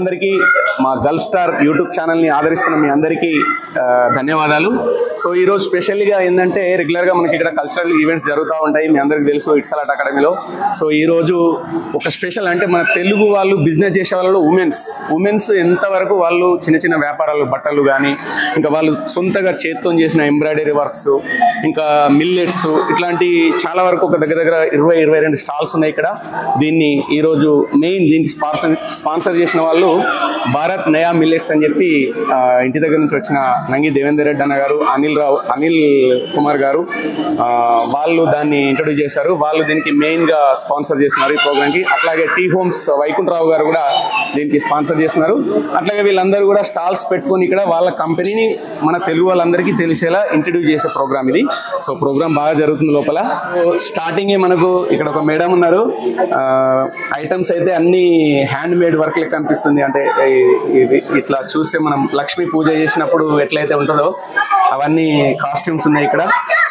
అందరికీ మా Gulf star YouTube ఛానల్ని ఆదరిస్తున్న మీ అందరికీ ధన్యవాదాలు. సో ఈరోజు స్పెషల్గా ఏంటంటే రెగ్యులర్గా మనకి ఇక్కడ కల్చరల్ ఈవెంట్స్ జరుగుతూ ఉంటాయి, మీ అందరికీ తెలుసు ఇట్సలాట్ అకాడమీలో. సో ఈరోజు ఒక స్పెషల్ అంటే మన తెలుగు వాళ్ళు బిజినెస్ చేసే వాళ్ళలో ఉమెన్స్ ఎంతవరకు వాళ్ళు చిన్న చిన్న వ్యాపారాలు, బట్టలు కానీ ఇంకా వాళ్ళు సొంతగా చేత్తో చేసిన ఎంబ్రాయిడరీ వర్క్స్, ఇంకా మిల్లెట్స్, ఇట్లాంటి చాలా వరకు ఒక దగ్గర 20-22 స్టాల్స్ ఉన్నాయి ఇక్కడ. దీన్ని ఈరోజు దీనికి స్పాన్సర్ చేసిన వాళ్ళు భారత్ నయా మిల్లెట్స్ అని చెప్పి ఇంటి దగ్గర నుంచి వచ్చిన నంగి దేవేందర్ రెడ్డి అన్న గారు, అనిల్ కుమార్ గారు వాళ్ళు దాన్ని ఇంట్రొడ్యూస్ చేశారు. వాళ్ళు దీనికి మెయిన్గా స్పాన్సర్ చేస్తున్నారు ఈ ప్రోగ్రామ్కి. అట్లాగే టీ హోమ్స్ వైకుంఠరావు గారు కూడా దీనికి స్పాన్సర్ చేస్తున్నారు. అట్లాగే వీళ్ళందరూ కూడా స్టాల్స్ పెట్టుకొని ఇక్కడ వాళ్ళ కంపెనీని మన తెలుగు వాళ్ళందరికీ తెలిసేలా ఇంట్రొడ్యూస్ చేసే ప్రోగ్రామ్ ఇది. సో ప్రోగ్రామ్ బాగా జరుగుతుంది లోపల. స్టార్టింగే మనకు ఇక్కడ ఒక మేడం ఉన్నారు. ఐటమ్స్ అయితే అన్ని హ్యాండ్ మేడ్ వర్క్ లెక్క కనిపిస్తుంది. అంటే ఇట్లా చూస్తే మనం లక్ష్మీ పూజ చేసినప్పుడు ఎట్లయితే ఉంటుందో అవన్నీ కాస్ట్యూమ్స్ ఉన్నాయి ఇక్కడ.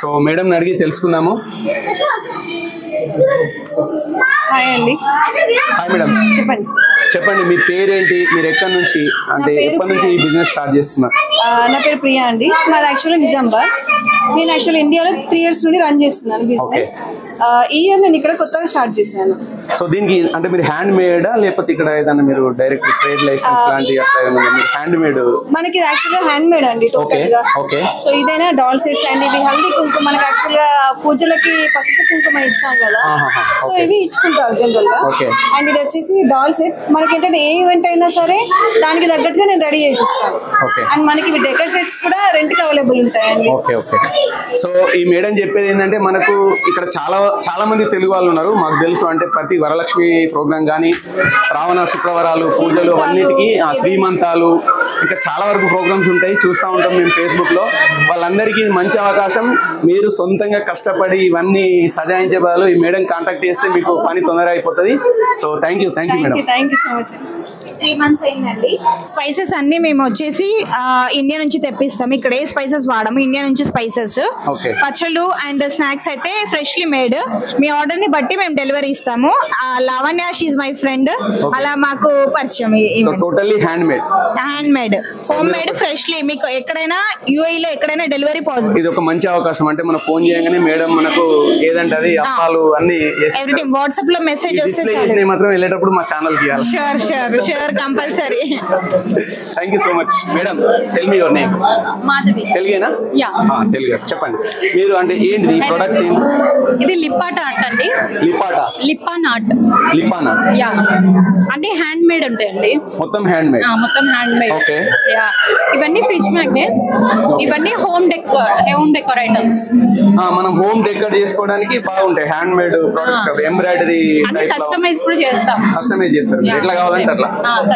సో మేడం అడిగి తెలుసుకుందాము. హాయ్ అండి. హాయ్ మేడం, చెప్పండి మీ పేరేంటి, మీరు ఎక్కడి నుంచి, అంటే ఎప్పటి నుంచి ఈ బిజినెస్ స్టార్ట్ చేస్తున్నారు? నా పేరు ప్రియా అండి. మాది యాక్చువల్లీ నిజామాబాద్. నేను యాక్చువల్లీ ఇండియాలో 3 years నుండి రన్ చేస్తున్నాను బిజినెస్. ఈ ఇయర్ నేను ఇక్కడ కొత్తగా స్టార్ట్ చేశాను. సో దీనికి అంటే మీరు హ్యాండ్ మేడా లేకపోతే ఇక్కడ ఏదైనా మీరు డైరెక్ట్ ట్రేడ్ లైసెన్స్ లాంటి అట్లా ఏదైనా మీరు హ్యాండ్ మేడ్? మనకి ఇది యాక్చువల్గా హ్యాండ్ మేడ్ అండి టోటల్ గా. సో ఇదైనా డాల్ సెట్స్ అండ్ ఇది హల్దీ కుంకుమ. మనకి యాక్చువల్గా పూజలకి పసుపు కుంకుమ ఇస్తాం కదా, సో ఇవి ఇచ్చుకుంటారు జనరల్ గా. అండ్ ఇది వచ్చేసి డాల్ సెట్. మనకి ఏంటంటే ఏ ఈవెంట్ అయినా సరే దానికి తగ్గట్టుగా నేను రెడీ చేసి ఇస్తాను. అండ్ మనకి ఇవి డెకర్ సెట్స్ కూడా రెంట్ కి అవైలబుల్ ఉంటాయండి. సో ఈ మేడం చెప్పేది ఏంటంటే మనకు ఇక్కడ చాలా మంది తెలుగు వాళ్ళు ఉన్నారు, మాకు తెలుసు. అంటే ప్రతి వరలక్ష్మి ప్రోగ్రామ్ కానీ, శ్రావణ శుక్రవారాలు, పూజలు, అన్నిటికీ శ్రీమంతాలు, ఇంకా చాలా వరకు ప్రోగ్రామ్స్ ఉంటాయి, చూస్తూ ఉంటాం మేము ఫేస్బుక్లో. వాళ్ళందరికీ మంచి అవకాశం. మీరు సొంతంగా కష్టపడి ఇవన్నీ సజాయించే బదులు ఈ మేడం కాంటాక్ట్ చేస్తే మీకు పని తొందరగా అయిపోతుంది. So thank you madam. Thank you so much. 3 months అయిందండి. స్పైసెస్ అన్ని మేము వచ్చేసి ఇండియా నుంచి తెప్పిస్తాం. ఇక్కడ ఏ స్పైసెస్ వాడము, ఇండియా నుంచి స్పైసెస్. పచ్చళ్ళు అండ్ స్నాక్స్ అయితే ఫ్రెష్లీ మేడ్. మీ ఆర్డర్ ని బట్టి మేము డెలివరీ ఇస్తాము. లావణ్య, షీజ్ మై ఫ్రెండ్, అలా మాకు పరిచయం. Totally hand made, home made, freshly. మీకు ఎక్కడైనా యూఏఈ లో ఎక్కడైనా డెలివరీ పాసిబుల్. ఇది ఒక మంచి అవకాశం. అంటే మనం ఫోన్ చేయగానే మేడం మనకు ఏదంటే అది అప్పాలు అన్ని ఎవ్రీథింగ్ వాట్సాప్ లో మెసేజ్ వస్తే మాత్రం వెళ్ళేటప్పుడు మా ఛానల్ కి sure compulsory. Thank you so much madam. Tell me your name. Madhavi. తెలుగేనా? తెలుగు. చెప్పండి మీరు అంటే ఏంటి ఈ ప్రొడక్ట్ ఏంటి? ఇది లిప్పాట ఆర్ట్ అండి. లిప్పాన్ ఆర్ట్. లిప్పానా? యా, అంటే హ్యాండ్ మేడ్ ఉంటాయండి. మొత్తం హ్యాండ్ మేడ్. ఓకే. యా, ఇవన్నీ ఫ్రిడ్జ్ మ్యాగ్నెట్స్. ఇవన్నీ హోమ్ డెకోర్ ఐటమ్స్. మనం హోమ్ డెకోర్ చేసుకోవడానికి బాగుంటాయి hand made products. Embroidery customise కూడా చేస్తాం. కస్టమైజ్ చేస్తారు ఎట్లా కావాలంటే అట్లా.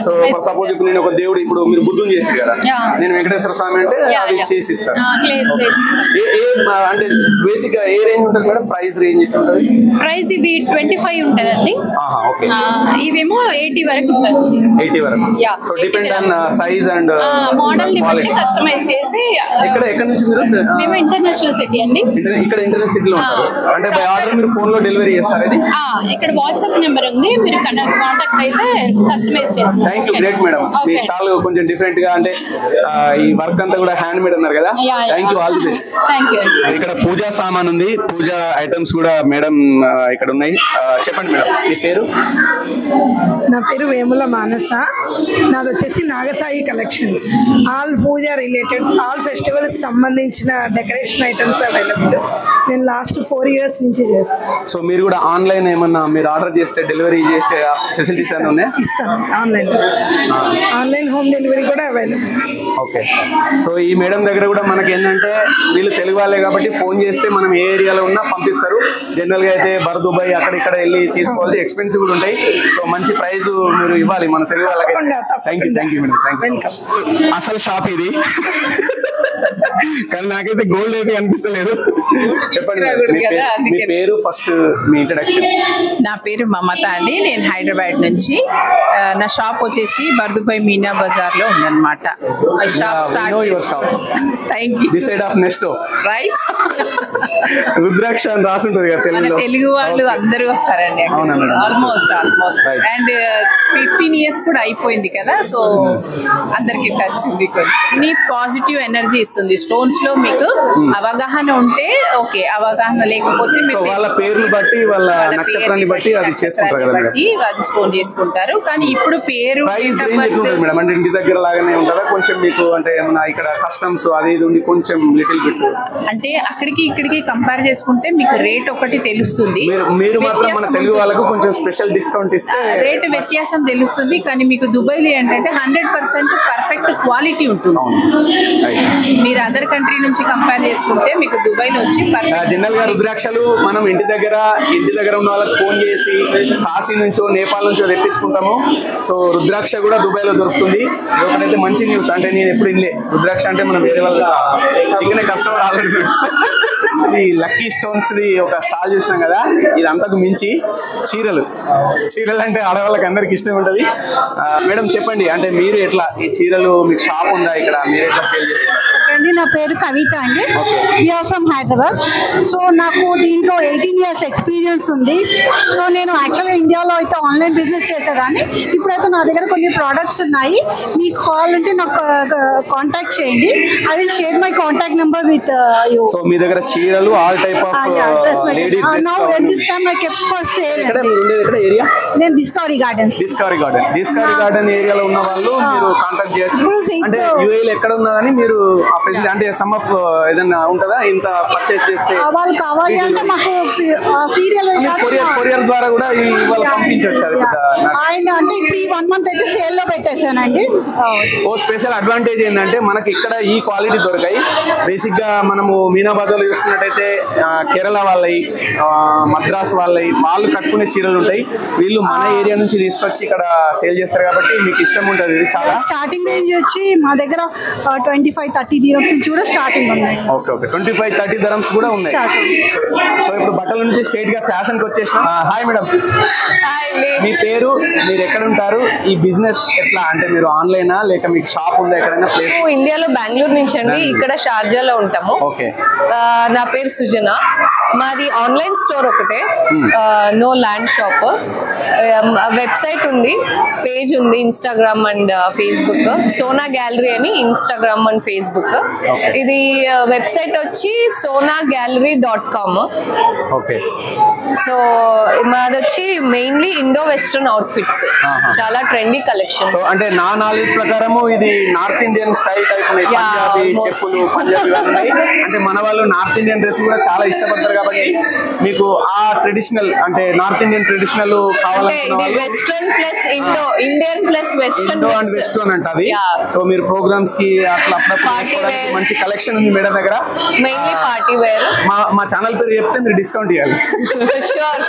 సో సపోజ్ ఇప్పుడు నేను ఒక దేవుడు, ఇప్పుడు మీరు బుద్ధుని చేసారు కదా, నేను వెంకటేశ్వర స్వామి అంటే అది చేసి ఇస్తాను. అంటే బేసిక్ గా ఏ రేంజ్ ఉంటుంది మేడం? ప్రైస్ రేంజ్ ఉంటుంది? ప్రైస్ ఇవి 25 ఉంటుందండి. ఇవేమో 80 వరకు ఉంటుంది. 80 వరకు. So depend on size and model ని బట్టి కస్టమైజ్ చేసి. ఎక్కడ నుంచి మీరు? మేము ఇంటర్నేషనల్ సిటీ అండి. ఇక్కడ ఇంటర్నేషనల్ సిటీలో ఉంటారు. అంటే బై ఆర్డర్ మీరు ఫోన్ లో డెలివరీ చేస్తారు ఇది? ఇక్కడ వాట్సాప్ నెంబర్ ఉంది, మీరు కాంటాక్ట్ అయితే కస్టమైజ్ చేస్తారు. Thank you, great madam. Me stall కొంచెం డిఫరెంట్ గా, అంటే ఈ వర్క్ అంతా కూడా హ్యాండ్ మేడ్ అన్నారు కదా. Thank you, all the best. ఇక్కడ పూజా సామాన్ ఉంది, పూజా ఐటమ్స్ కూడా మేడం ఇక్కడ ఉన్నాయి. చెప్పండి మేడం, మీ పేరు? నా పేరు వేముల మానస. నాది వచ్చేసి నాగసాయి కలెక్షన్. కలెక్షన్, ఆల్ పూజ రిలేటెడ్, ఆల్ ఫెస్టివల్ కి సంబంధించిన డెకరేషన్ ఐటమ్స్ అవైలబుల్. నేను లాస్ట్ 4 years నుంచి చేస్తాను. సో మీరు కూడా ఆన్లైన్ ఏమన్నా మీరు ఆర్డర్ చేస్తే డెలివరీ చేసే ఫెసిలిటీస్ ఏమైనా ఉన్నాయా? ఇస్తాను, ఆన్లైన్ హోమ్ డెలివరీ కూడా అవైలబుల్. ఓకే. సో ఈ మేడం దగ్గర కూడా మనకి ఏంటంటే వీళ్ళు తెలుగు వాళ్ళే కాబట్టి ఫోన్ చేస్తే మనం ఏ ఏరియాలో ఉన్నా పంపిస్తారు. జనరల్గా అయితే దుబాయ్ అక్కడ ఇక్కడ వెళ్ళి తీసుకోవాల్సి ఎక్స్పెన్సివ్ కూడా ఉంటాయి. సో మంచి ప్రైజ్ మీరు ఇవ్వాలి మన తెలుగు వాళ్ళకి. Thank you madam, thank you. అసలు షాప్ ఇది కానీ నాకైతే గోల్డ్ అయితే అనిపిస్తలేదు. చెప్పండి మీ పేరు, ఫస్ట్ మీ ఇంట్రడక్షన్. నా పేరు మమత అండి, నేను హైదరాబాద్ నుంచి. నా షాప్ వచ్చేసి బర్దుబాయ్ మీనా బజార్ లో ఉందన్నమాట. Shop start right. రుద్రాక్ష అని రాసుంటది కదా తెలుగు వాళ్ళు అందరూ వస్తారండి ఆల్మోస్ట్. అండ్ 15 years కూడా అయిపోయింది కదా, సో అందరికి టచ్ ఉంది. కొంచెం పాజిటివ్ ఎనర్జీ ఇస్తుంది. స్టోన్స్ లో మీకు అవగాహన ఉంటే ఓకే, అవగాహన లేకపోతే వాళ్ళ పేర్లు బట్టి వాళ్ళ నక్షత్రాన్ని బట్టి అది చేసుకుంటారు బట్టి అది స్టోన్ చేసుకుంటారు. కానీ ఇప్పుడు పేరు మేడం అంటే ఇంటి దగ్గర లాగానే ఉంటుందా? కొంచెం మీకు అంటే ఏమన్నా ఇక్కడ కస్టమ్స్ అది ఇది ఉంది కొంచెం లిటిల్ బిట్ అంటే అక్కడికి ఇక్కడికి కంపేర్ చేసుకుంటే మీకు రేట్ ఒకటి తెలుస్తుంది. మీరు మాత్రం మన తెలుగు వాళ్ళకు కొంచెం స్పెషల్ డిస్కౌంట్ ఇస్తే రేట్ వ్యత్యాసం తెలుస్తుంది. కానీ మీకు దుబాయ్లో ఏంటంటే 100% పర్ఫెక్ట్ క్వాలిటీ ఉంటుంది. మీరు అదర్ కంట్రీ నుంచి కంపేర్ చేసుకుంటే మీకు దుబాయ్లో వచ్చి జనరల్ గా రుద్రాక్షలు మనం ఇంటి దగ్గర ఉన్న వాళ్ళకి ఫోన్ చేసి కాశీ నుంచో నేపాల్ నుంచో తెప్పించుకుంటాము. సో రుద్రాక్ష కూడా దుబాయ్ లో దొరుకుతుంది. ఒకటైతే మంచి న్యూస్, అంటే నేను ఎప్పుడు ఇల్లే రుద్రాక్ష అంటే మనం వేరే వాళ్ళ ఇకనే కస్టమర్ ఆల్రెడీ. ఇది లక్కీ స్టోన్స్ ది ఒక స్టాల్ చూసినాం కదా, ఇది అంతకు మించి చీరలు అంటే ఆడవాళ్ళకి అందరికి ఇష్టం ఉంటుంది. మేడం చెప్పండి, అంటే మీరు ఎట్లా ఈ చీరలు మీకు షాప్ ఉందా ఇక్కడ, మీరు ఎట్లా సేల్ చేస్తారు? నా పేరు కవిత అండి, యూఆర్ ఫ్రమ్ హైదరాబాద్. సో నాకు దీంట్లో 18 years ఎక్స్పీరియన్స్ ఉంది. సో నేను యాక్చువల్గా ఇండియాలో అయితే ఆన్లైన్ బిజినెస్ చేసేదాన్ని. ఇప్పుడైతే నా దగ్గర కొన్ని ప్రోడక్ట్స్ ఉన్నాయి. మీకు కావాలంటే నాకు కాంటాక్ట్ చేయండి. I will share my contact number with you. So మీ దగ్గర చీరలు all type of lady dress now at this time I kept for sale. ఎక్కడ మీరు ఉండేది? ఎక్కడ ఏరియా? నేను డిస్కవరీ గార్డెన్ ఏరియాలో ఉన్న వాళ్ళు మీరు కాంటాక్ట్ చేయొచ్చు. అంటే యూఏలో ఎక్కడ ఉన్నా కానీ మీరు అంటే సమ్ ఆఫ్ ఏదన్నా ఉంటుందా ఇంత పర్చేస్ చేస్తే? వాళ్ళు కావాలి అంటే మాకు కొరియర్ ద్వారా కూడా ఇవాళ పంపించవచ్చు. అది ఆయన అంటే ఇప్పుడు ఈ 1 month అయితే సేల్ లో పెట్టేశానండి. ఓ స్పెషల్ అడ్వాంటేజ్ ఏంటంటే మనకి ఇక్కడ ఈ క్వాలిటీ దొరకాయి. బేసిక్ గా మనము మీనాబాద్ లో చూసుకున్నట్టయితే కేరళ వాళ్ళవి, మద్రాస్ వాళ్ళవి, వాళ్ళు కట్టుకునే చీరలు ఉంటాయి. వీళ్ళు మన ఏరియా నుంచి తీసుకొచ్చి ఇక్కడ సేల్ చేస్తారు కాబట్టి మీకు ఇష్టం ఉంటుంది. ఇది చాలా స్టార్టింగ్ రేంజ్ వచ్చి మా దగ్గర 25-30 dirhams నుంచి కూడా స్టార్టింగ్ ఉన్నాయి. ఓకే 25-30 dirhams కూడా ఉన్నాయి. సో ఇప్పుడు బట్టల నుంచి స్ట్రైట్ గా ఫ్యాషన్ కి వచ్చేసిన. హాయ్ మేడం, మీ పేరు, మీరు ఎక్కడ ఉంటారు, ఈ బిజినెస్ ఎట్లా, అంటే మీరు ఆన్లైనా లేక మీకు షాప్ ఉందా ఎక్కడైనా ప్లేస్? ఇండియాలో బెంగళూరు నుంచి అండి, ఇక్కడ షార్జాలో ఉంటాము. ఓకే. నా పేరు సుజన. మాది ఆన్లైన్ స్టోర్ ఒకటే, నో ల్యాండ్ షాప్. వెబ్సైట్ ఉంది, పేజ్ ఉంది, Instagram and Facebook. Sona gallery అని ఇన్స్టాగ్రామ్ అండ్ ఫేస్బుక్. ఇది వెబ్సైట్ వచ్చి sonagallery.com. ఓకే. సో మాది వచ్చి మెయిన్లీ ఇండో వెస్టర్న్ అవుట్ఫిట్స్, చాలా ట్రెండీ కలెక్షన్. సో అంటే నా నాలెడ్జ్ ప్రకారము ఇది నార్త్ ఇండియన్ స్టైల్ టైప్ ఉన్నాయి. పంజాబీ చెప్పులు, పంజాబీ ఉన్నాయి. అంటే మన వాళ్ళు నార్త్ ఇండియన్ డ్రెస్ కూడా చాలా ఇష్టపడతారు కాబట్టి మీకు ఆ ట్రెడిషనల్ అంటే నార్త్ ఇండియన్ ట్రెడిషనల్ కావాలనుకున్న వాళ్ళు western plus Indian plus western, Indo and western అంటది. సో మీరు ప్రోగ్రామ్స్ కి అట్లా మంచి కలెక్షన్ ఉంది మేడం దగ్గర. Mainly party wear. మా ఛానల్ పేరు చెప్తే మీరు డిస్కౌంట్ ఇవ్వాలి.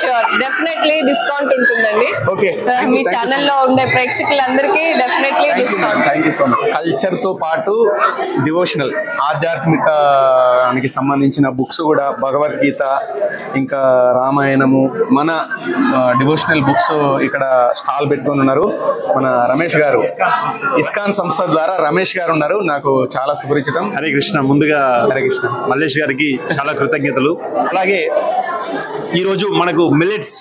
షూర్ డెఫినెట్లీ డిస్కౌంట్ ఉంటుందండి. ఓకే, మీ ఛానల్లో ఉండే ప్రేక్షకులందరికీ definitely discount. Thank you so much. Culture తో పాటు డివోషనల్ ఆధ్యాత్మికానికి సంబంధించిన బుక్స్ కూడా, భగవద్గీత ఇంకా రామాయణము, మన డివోషనల్ బుక్స్ ఇక్కడ స్టాల్ పెట్టుకొని ఉన్నారు. మన రమేష్ గారు, ఇస్కాన్ సంస్థ ద్వారా రమేష్ గారు ఉన్నారు, నాకు చాలా సుపరిచితం. హరే కృష్ణ. ముందుగా హరే కృష్ణ. మల్లేష్ గారికి చాలా కృతజ్ఞతలు. అలాగే ఈరోజు మనకు మిల్లెట్స్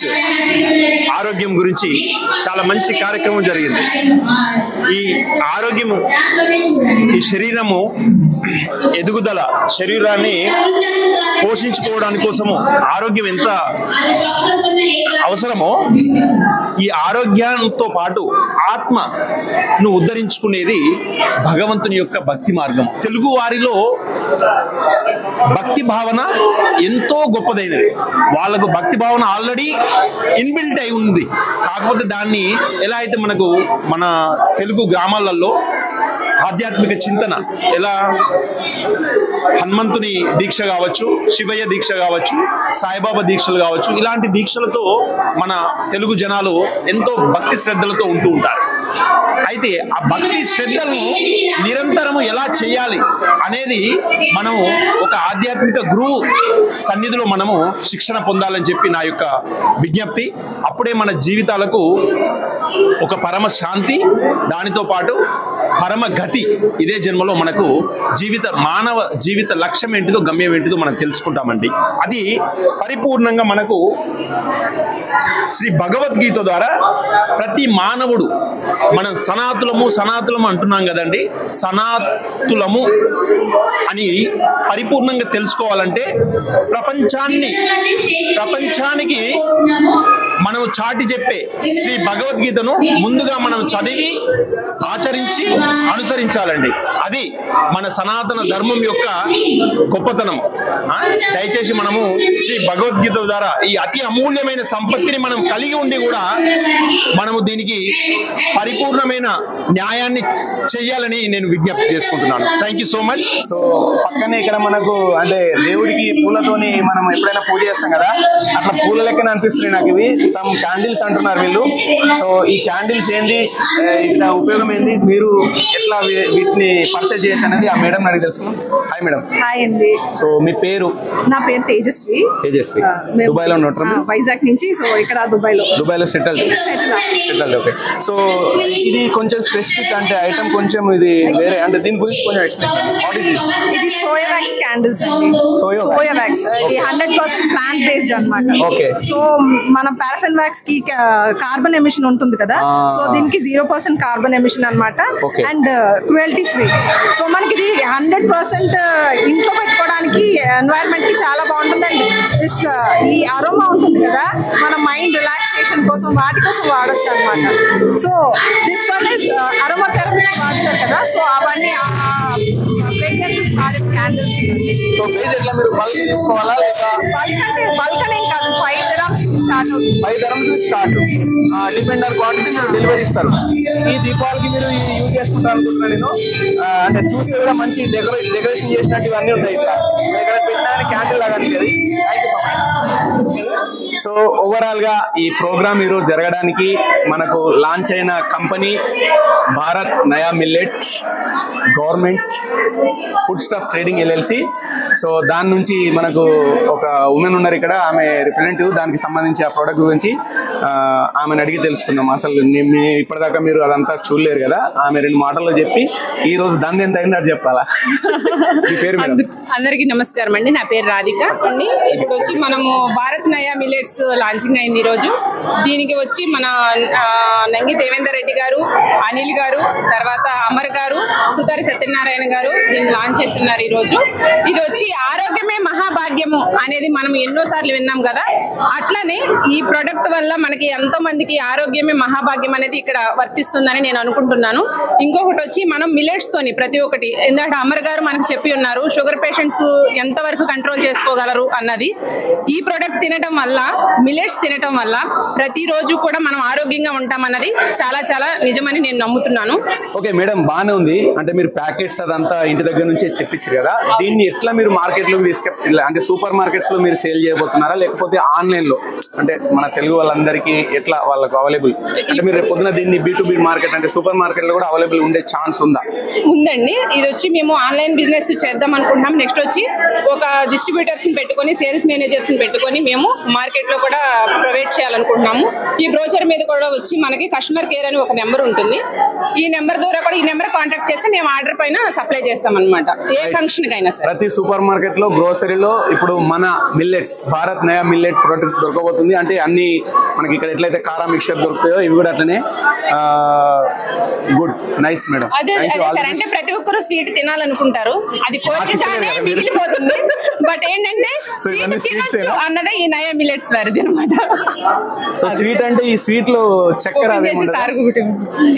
ఆరోగ్యం గురించి చాలా మంచి కార్యక్రమం జరిగింది. ఈ ఆరోగ్యము, ఈ శరీరము ఎదుగుదల, శరీరాన్ని పోషించుకోవడానికి కోసము ఆరోగ్యం ఎంత అవసరమో, ఈ ఆరోగ్యంతో పాటు ఆత్మను ఉద్ధరించుకునేది భగవంతుని యొక్క భక్తి మార్గం. తెలుగు వారిలో భక్తి భావన ఎంతో గొప్పదైనది. వాళ్ళకు భక్తి భావన ఆల్రెడీ ఇన్బిల్ట్ అయి ఉంది. కాకపోతే దాన్ని ఎలా అయితే మనకు మన తెలుగు గ్రామాలలో ఆధ్యాత్మిక చింతన, ఎలా హనుమంతుని దీక్ష కావచ్చు, శివయ్య దీక్ష కావచ్చు, సాయిబాబా దీక్షలు కావచ్చు, ఇలాంటి దీక్షలతో మన తెలుగు జనాలు ఎంతో భక్తి శ్రద్ధలతో ఉంటూ ఉంటారు. అయితే ఆ భక్తి శ్రద్ధలను నిరంతరము ఎలా చేయాలి అనేది మనము ఒక ఆధ్యాత్మిక గురువు సన్నిధిలో మనము శిక్షణ పొందాలని చెప్పి నా యొక్క విజ్ఞప్తి. అప్పుడే మన జీవితాలకు ఒక పరమ శాంతి, దానితో పాటు పరమ గతి ఇదే జన్మలో మనకు మానవ జీవిత లక్ష్యం ఏంటిదో, గమ్యం ఏంటిదో మనం తెలుసుకుంటామండి. అది పరిపూర్ణంగా మనకు శ్రీ భగవద్గీత ద్వారా ప్రతి మానవుడు, మనం సనాతులము అంటున్నాం కదండి, సనాతులము అని పరిపూర్ణంగా తెలుసుకోవాలంటే ప్రపంచానికి మనము చాటి చెప్పే శ్రీ భగవద్గీతను ముందుగా మనం చదివి ఆచరించి అనుసరించాలండి. అది మన సనాతన ధర్మం యొక్క గొప్పతనం. దయచేసి మనము శ్రీ భగవద్గీత ద్వారా ఈ అతి అమూల్యమైన సంపత్తిని మనం కలిగి ఉండి కూడా మనము దీనికి పరిపూర్ణమైన న్యాయాన్ని చెయ్యాలని నేను విజ్ఞప్తి చేసుకుంటున్నాను. Thank you so much. So పక్కనే ఇక్కడ మనకు అంటే దేవుడికి పూలతోని మనం ఎప్పుడైనా పూజ చేస్తాం కదా, అట్లా పూల లెక్కన అనిపిస్తున్నాయి నాకు ఇవి. సమ్ క్యాండిల్స్ అంటున్నారు వీళ్ళు. సో ఈ క్యాండిల్స్ ఏంటి, ఇట్లా ఉపయోగం ఏంటి, మీరు ఎట్లా వీటిని పర్చేజ్ చేయొచ్చు అనేది ఆ మేడం అడిగి తెలుసుకున్నాం. Hi madam. హాయ్ అండి. సో మీ పేరు? నా పేరు తేజస్వి. దుబాయ్ లో ఉంటారు? వైజాగ్ నుంచి. సో ఇక్కడ దుబాయ్ లో సెటిల్. ఓకే. సో ఇది కొంచెం స్పెసిఫిక్ అంటే ఐటమ్ కొంచెం ఇది వేరే, అంటే దీని గురించి కొంచెం ఎక్స్ప్లెయిన్. ఇది సోయా వ్యాక్స్ క్యాండిల్స్ అండి. సోయా వ్యాక్స్ ఇది 100% ప్లాంట్ బేస్డ్ అన్నమాట. ఓకే. సో మన పారాఫిన్ వ్యాక్స్ కి కార్బన్ ఎమిషన్ ఉంటుంది కదా, సో దీనికి 0% కార్బన్ ఎమిషన్ అన్నమాట. And cruelty free. సో మనకి ఇది 100% ఇంట్లో పెట్టుకోవడానికి ఎన్వైరన్మెంట్ కి చాలా బాగుంటుందండి. ఈ అరోమా ఉంటుంది కదా, మన మైండ్ రిలాక్సేషన్ కోసం వాటి కోసం వాడచ్చు అనమాట. So this one is aroma therapy వాడతారు కదా, సో అవన్నీ ఫ్రేగ్రెన్సెస్ వాడే క్యాండిల్స్. సో ప్రైస్ ఎట్లా, మీరు బల్క్ తీసుకోవాలా లేదా? బల్క్ అనేం కాదు, 5 dirhams స్టార్ట్ అవుతుంది. 5 dirhams start. Depend on quantity మీరు డెలివరీ ఇస్తారు. ఈ దీపావళికి మీరు యూజ్ చేసుకుంటారు అనుకుంటున్నాను నేను. అంటే చూసి కూడా మంచి డెకరేషన్ చేసినట్టు ఇవన్నీ ఉంటాయి. ఇక్కడ పెట్టడానికి క్యాండిల్ లాగా అనిపించేది. Thank you so much. So overall గా ఈ ప్రోగ్రామ్ ఈరోజు జరగడానికి మనకు లాంచ్ అయిన కంపెనీ భారత్ నయా millet government food stuff trading LLC. So దాని నుంచి మనకు ఒక ఉమెన్ ఉన్నారు ఇక్కడ, ఆమె రిప్రజెంటేటివ్. దానికి సంబంధించి ఆ ప్రోడక్ట్ గురించి ఆమెను అడిగి తెలుసుకున్నాం. అసలు ఇప్పటిదాకా మీరు అదంతా చూడలేరు కదా, ఆమె 2 మాటల్లో చెప్పి ఈ రోజు దాన్ని ఎంత అయింది అది చెప్పాలా. మీ పేరు? అందరికీ నమస్కారం అండి. నా పేరు రాధిక అండి. ఇప్పుడు వచ్చి మనము భారత్ నయా మిల్లెట్స్ లాంచింగ్ అయింది ఈరోజు. దీనికి వచ్చి మన నంగి దేవేందర్ రెడ్డి గారు, అనిల్ గారు, తర్వాత అమర్ గారు, సుతారి సత్యనారాయణ గారు దీన్ని లాంచ్ చేస్తున్నారు ఈరోజు. ఇది వచ్చి ఆరోగ్యమే మహాభాగ్యము అనేది మనం ఎన్నోసార్లు విన్నాం కదా, అట్లనే ఈ ప్రొడక్ట్ వల్ల మనకి ఎంతో మందికి ఆరోగ్యమే మహాభాగ్యం అనేది ఇక్కడ వర్తిస్తుందని నేను అనుకుంటున్నాను. ఇంకొకటి వచ్చి మనం మిల్లెట్స్ తోని ప్రతి ఒక్కటి, ఎందుకంటే అమర్ గారు మనకు చెప్పి ఉన్నారు షుగర్ పేషెంట్స్ ఎంతవరకు కంట్రోల్ చేసుకోగలరు అన్నది. ఈ ప్రొడక్ట్ తినడం వల్ల, మిల్లెట్స్ తినడం వల్ల ప్రతిరోజు కూడా మనం ఆరోగ్యంగా ఉంటామన్నది చాలా చాలా నిజమని నేను నమ్ముతున్నాను. ఓకే మేడం, బాగానే ఉంది. అంటే మీరు ప్యాకెట్స్ అదంతా ఇంటి దగ్గర నుంచి తెప్పించారు కదా, దీన్ని ఎట్లా మీరు మార్కెట్లోకి అంటే సూపర్ మార్కెట్స్ లో మీరు సేల్ చేయబోతున్నారా, లేకపోతే ఆన్లైన్ లో అంటే మన తెలుగు వాళ్ళందరికీ ఎట్లా వాళ్ళకు అవైలబుల్? అంటే మీరు పొద్దున దీన్ని B2B మార్కెట్ అంటే సూపర్ మార్కెట్ లో కూడా అవైలబుల్ ఉండే ఛాన్స్ ఉందా? ఉందండి. ఇది వచ్చి మేము ఆన్లైన్ బిజినెస్ చేద్దాం అనుకుంటున్నాం. నెక్స్ట్ వచ్చి ఒక డిస్ట్రిబ్యూటర్స్ ని పెట్టుకొని, సేల్స్ మేనేజర్స్ ని పెట్టుకొని మేము మార్కెట్ లో కూడా ప్రొవైడ్ చేయాలనుకుంటున్నాము. ఈ బ్రోచర్ మీద కూడా వచ్చి మనకి కస్టమర్ కేర్ అని ఒక నెంబర్ ఉంటుంది. ఈ నెంబర్ ద్వారా కూడా, ఈ నెంబర్ కాంటాక్ట్ చేస్తే మేము ఆర్డర్ పైన సప్లై చేస్తాం అన్నమాట, ఏ ఫంక్షన్ కైనా సరే. ప్రతి సూపర్ మార్కెట్ లో గ్రోసరీలో ఇప్పుడు మన మిల్లెట్స్ భారత్ నయా మిల్లెట్ ప్రొడక్ట్ దొరకబోతుంది. అంటే అన్ని మనకి ఇక్కడ ఎట్లయితే కారా మిక్చర్ దొరుకుతాయో ఇవి కూడా అట్లనే. Good, nice madam. అదే సార్, అంటే ప్రతి ఒక్కరు స్వీట్ తినాలనుకుంటారు, అది కోరికగానే మిగిలిపోతుంది. బట్ ఏంటంటే అన్నదే ఈ నయా మిల్లెట్స్ వారిది అనమాట. సో స్వీట్ అంటే ఈ స్వీట్ లో చక్కెర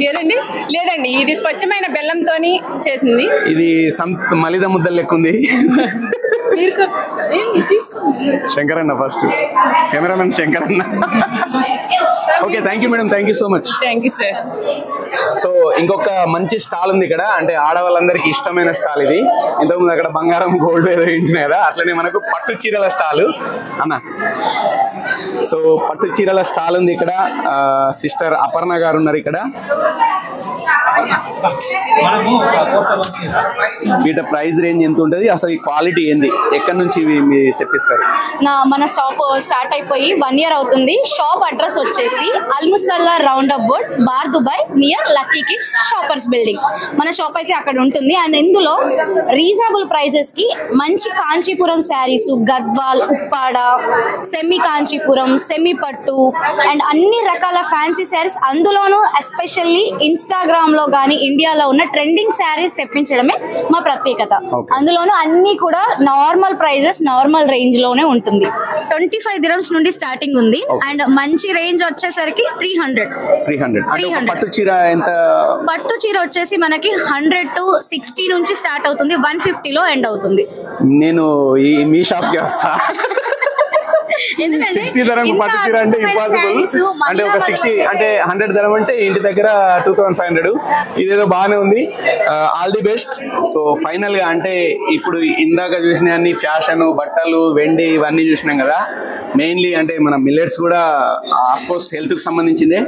ఏదండి? లేదండి, ఇది స్వచ్ఛమైన బెల్లంతోని చేసింది. ఇది మలిద ముద్దలు లెక్క ఉంది. Shankaranna first, cameraman Shankaranna. Okay, thank you madam, thank you so much. Thank you sir. So ఇంకొక మంచి స్టాల్ ఉంది ఇక్కడ, అంటే ఆడవాళ్ళందరికీ ఇష్టమైన స్టాల్ ఇది. ఇంతకుముందు అక్కడ బంగారం గోల్డ్ ఏదో ఇంటినాయి కదా, అట్లనే మనకు పట్టు చీరల స్టాల్ అన్న. సో పట్టు చీరల స్టాల్ ఉంది ఇక్కడ. సిస్టర్ అపర్ణ గారు ఉన్నారు ఇక్కడ. వీటి ప్రైస్ రేంజ్ ఎంత ఉంటుంది, అసలు ఈ క్వాలిటీ ఏంది, ఎక్కడి నుంచి మీరు తెప్పిస్తారు? మన షాప్ స్టార్ట్ అయిపోయి 1 year అవుతుంది. షాప్ అడ్రస్ వచ్చేసి Al Musalla roundabout, Bur Dubai, near lucky kids shoppers building. మన షాప్ అయితే అక్కడ ఉంటుంది. అండ్ ఇందులో రీజనబుల్ ప్రైజెస్ కి మంచి Kanchipuram sarees, Gadwal, Uppada, semi Kanchipuram, semi పట్టు అండ్ అన్ని రకాల ఫ్యాన్సీ శారీస్, అందులోనూ ఎస్పెషల్లీ ఇన్స్టాగ్రామ్ లో గానీ ఇండియాలో ఉన్న ట్రెండింగ్ శారీస్ తెప్పించడమే మా ప్రత్యేకత. అందులోనూ అన్ని కూడా నార్మల్ ప్రైజెస్, నార్మల్ రేంజ్ లోనే ఉంటుంది. 25 dirhams నుండి స్టార్టింగ్ ఉంది. అండ్ మంచి రేంజ్ వచ్చేసరికి 300. పట్టు చీర ఎంత? పట్టు చీర వచ్చేసి మనకి 100 to 60 నుంచి స్టార్ట్ అవుతుంది, 150 లో ఎండ్ అవుతుంది. నేను మీ షాప్ కి వస్తా. 60 ధరం పట్టు చీర అంటే ఇంపాసిబుల్. అంటే ఒక 60 అంటే 100 ధరం అంటే ఇంటి దగ్గర 2500. ఇదేదో బాగానే ఉంది. All the best. So final గా అంటే ఇప్పుడు ఇందాక చూసిన అన్ని ఫ్యాషన్, బట్టలు, వెండి ఇవన్నీ చూసినాం కదా. మెయిన్లీ అంటే మన మిల్లెట్స్ కూడా ఆఫ్కోర్స్ హెల్త్ కి సంబంధించిందే.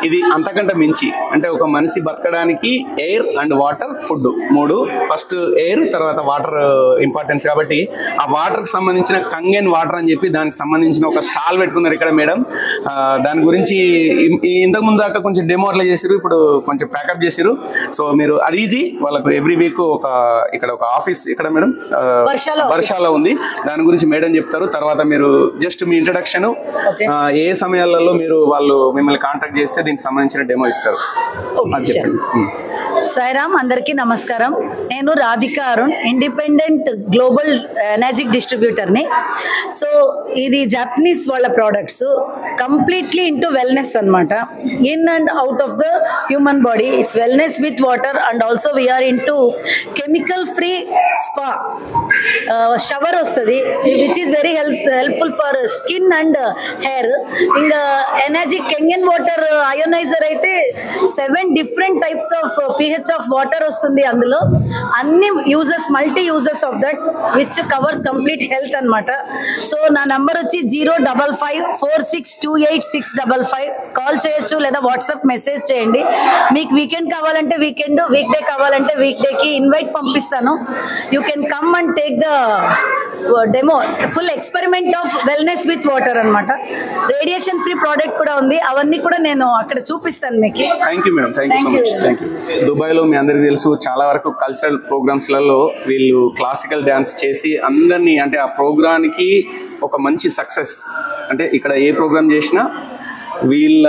ఇది అంతకంటే మించి అంటే ఒక మనిషి బతకడానికి air and water, food 3. First air, తర్వాత వాటర్ ఇంపార్టెన్స్ కాబట్టి ఆ వాటర్ కి సంబంధించిన కంగెన్ వాటర్ అని చెప్పి దానికి సంబంధించిన ఒక స్టాల్ పెట్టుకున్నారు ఇక్కడ మేడం. దాని గురించి ఇంతకు ముందు దాకా కొంచెం డెమో అట్లా చేసారు, ఇప్పుడు కొంచెం ప్యాకప్ చేసారు. సో మీరు అది ఈజీ వాళ్ళకు ఎవ్రీ వీక్ ఇక్కడ ఒక ఆఫీస్ ఇక్కడ మేడం వర్షాలో ఉంది, దాని గురించి మేడం చెప్తారు. తర్వాత మీరు జస్ట్ మీ ఇంట్రడక్షన్, ఏ సమయాలలో మీరు వాళ్ళు మిమ్మల్ని కాంటాక్ట్ చేస్తే దీనికి సంబంధించిన డెమో ఇస్తారు అది చెప్పండి. సాయిరామ్, అందరికీ నమస్కారం. నేను Radhika Arun, independent global energic డిస్ట్రిబ్యూటర్ని. సో ఇది జాపనీస్ వాళ్ళ ప్రోడక్ట్స్, కంప్లీట్లీ ఇంటూ వెల్నెస్ అనమాట. In and out of the human body, it's wellness with water. And also we are into chemical free spa. Shower వస్తుంది, which is very helpful for skin and hair. ఇంకా energy Kangen water ionizer అయితే 7 different types of pH of water వస్తుంది. అందులో అన్ని uses, multi uses of that which covers complete health అనమాట. So నా number వచ్చి 05546286555. Call చేయొచ్చు లేదా వాట్సాప్ మెసేజ్ చేయండి. మీకు వీకెండ్ కావాలంటే వీకెండ్, వీక్ డే కావాలంటే వీక్ డేకి ఇన్వైట్ పంపిస్తాను. You can come and take the demo. Full experiment of wellness with water అనమాట. రేడియేషన్ ఫ్రీ ప్రోడక్ట్ కూడా ఉంది, అవన్నీ కూడా నేను అక్కడ చూపిస్తాను మీకు. Thank you madam, thank you so much. Thank you. దుబాయ్లో మీ అందరికీ తెలుసు చాలా వరకు కల్చరల్ ప్రోగ్రామ్స్లలో వీళ్ళు క్లాసికల్ డ్యాన్స్ చేసి అందరినీ అంటే ఆ ప్రోగ్రామ్కి ఒక మంచి సక్సెస్. అంటే ఇక్కడ ఏ ప్రోగ్రామ్ చేసినా వీళ్ళ